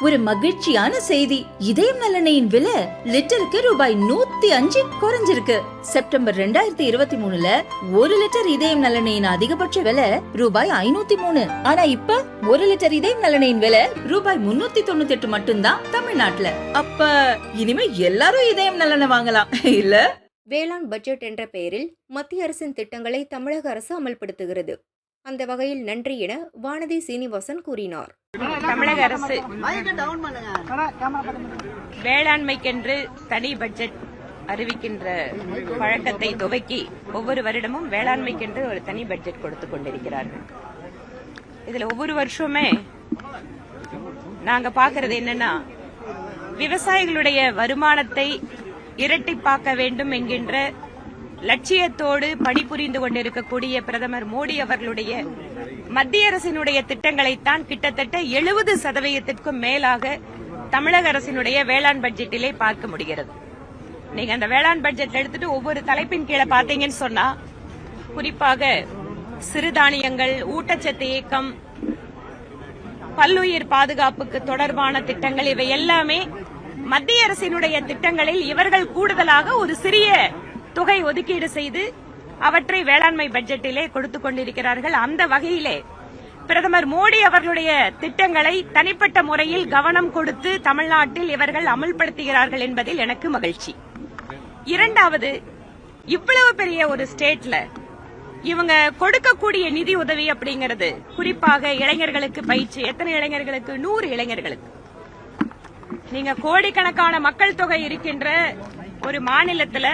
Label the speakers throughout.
Speaker 1: ஒரு மகிழ்ச்சியான செய்தி. இதயம் நல்லெண்ணெயின் விலை லிட்டருக்கு ரூபாய் 105 குறைஞ்சிருக்கு. செப்டம்பர் 2023ல 1 லிட்டர் இதயம் நல்லெண்ணெயின் அதிகபட்ச விலை ரூபாய் 503. ஆனா இப்ப 1 லிட்டர் இதயம் நல்லெண்ணெயின் விலை ரூபாய் 398 மட்டும்தான் தமிழ்நாட்டுல. அப்ப இனிமே எல்லாரும் இதயம் நல்லெண்ணெய் வாங்கலாம் இல்ல?
Speaker 2: வேளாண் பட்ஜெட் என்ற பெயரில் மத்திய அரசின் திட்டங்களை தமிழக அரசு அமல்படுத்துகிறது. அந்த வகையில் நன்றி என வானதி சீனிவாசன் கூறினார்.
Speaker 3: தமிழக அரசு வேளாண்மைக்கென்று தனி பட்ஜெட் அறிவிக்கின்ற பழக்கத்தை துவக்கி ஒவ்வொரு வருடமும் வேளாண்மைக்கென்று ஒரு தனி பட்ஜெட் கொடுத்துக் கொண்டிருக்கிறார்கள். இதுல ஒவ்வொரு வருஷமே நாங்க பாக்குறது என்னன்னா, விவசாயிகளுடைய வருமானத்தை இரட்டிப்பாக்க வேண்டும் என்கின்ற லட்சியத்தோடு பணிபுரிந்து கொண்டிருக்கக்கூடிய பிரதமர் மோடி அவர்களுடைய மத்திய அரசினுடைய திட்டங்களைத்தான் கிட்டத்தட்ட 70% மேலாக தமிழக அரசினுடைய வேளாண் பட்ஜெட்டிலே பார்க்க முடிகிறது. நீங்க அந்த வேளாண் பட்ஜெட் எடுத்துட்டு ஒவ்வொரு தலைப்பின் கீழே பாத்தீங்கன்னு சொன்னா, குறிப்பாக சிறுதானியங்கள், ஊட்டச்சத்து இயக்கம், பல்லுயிர் பாதுகாப்புக்கு தொடர்பான திட்டங்கள், இவை எல்லாமே மத்திய அரசினுடைய திட்டங்களில் இவர்கள் கூடுதலாக ஒரு சிறிய தொகை ஒதுக்கீடு செய்து அவற்றை வேளாண்மை பட்ஜெட்டிலே கொடுத்துக் கொண்டிருக்கிறார்கள். அந்த வகையிலே பிரதமர் மோடி அவர்களுடைய திட்டங்களை தனிப்பட்ட முறையில் கவனம் கொடுத்து தமிழ்நாட்டில் இவர்கள் அமல்படுத்துகிறார்கள் என்பதில் எனக்கு மகிழ்ச்சி. இரண்டாவது, இவ்வளவு பெரிய ஒரு ஸ்டேட்ல இவங்க கொடுக்கக்கூடிய நிதி உதவி அப்படிங்கிறது, குறிப்பாக இளைஞர்களுக்கு பயிற்சி, எத்தனை இளைஞர்களுக்கு? 100 இளைஞர்களுக்கு. நீங்க கோடிக்கணக்கான மக்கள் தொகை இருக்கின்ற ஒரு மாநிலத்துல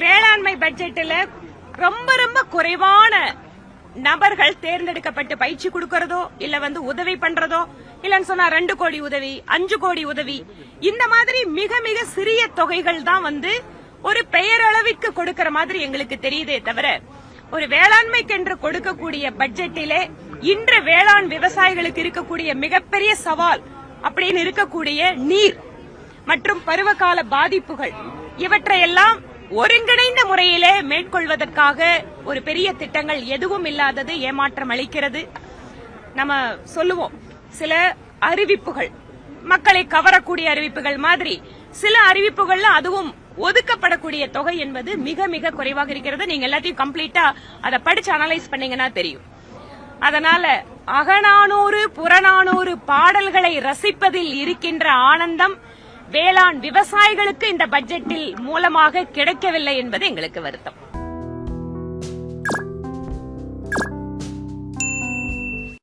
Speaker 3: வேளாண்மை பட்ஜெட்டில் ரொம்ப ரொம்ப குறைவான நபர்கள் தேர்ந்தெடுக்கப்பட்டு பயிற்சி கொடுக்கறதோ இல்ல உதவி பண்றதோ, இல்லன்னு சொன்னா 2 கோடி உதவி, 5 கோடி உதவி, இந்த மாதிரி மிக மிக சிறிய தொகைகள் தான் ஒரு பெயரளவிற்கு கொடுக்கிற மாதிரி எங்களுக்கு தெரியுதே தவிர, ஒரு வேளாண்மைக்கென்று கொடுக்கக்கூடிய பட்ஜெட்டிலே இன்று வேளாண் விவசாயிகளுக்கு இருக்கக்கூடிய மிகப்பெரிய சவால் அப்படின்னு இருக்கக்கூடிய நீர் மற்றும் பருவகால பாதிப்புகள், இவற்றையெல்லாம் ஒருங்கிணைந்த முறையிலே மேற்கொள்வதற்காக ஒரு பெரிய திட்டங்கள் எதுவும் இல்லாதது ஏமாற்றம் அளிக்கிறது. நம்ம சொல்லுவோம், சில அறிவிப்புகள் மக்களை கவரக்கூடிய அறிவிப்புகள் மாதிரி சில அறிவிப்புகள்ல அதுவும் ஒதுக்கப்படக்கூடிய தொகை என்பது மிக மிக குறைவாக இருக்கிறது. நீங்க எல்லாத்தையும் கம்ப்ளீட்டா அதை படிச்சு அனலைஸ் பண்ணீங்கன்னா தெரியும். அதனால அகநானூறு புறநானூறு பாடல்களை ரசிப்பதில் இருக்கின்ற ஆனந்தம் வேளாண் விவசாயிகளுக்கு இந்த பட்ஜெட்டில் மூலமாக கிடைக்கவில்லை என்பது எங்களுக்கு வருத்தம்.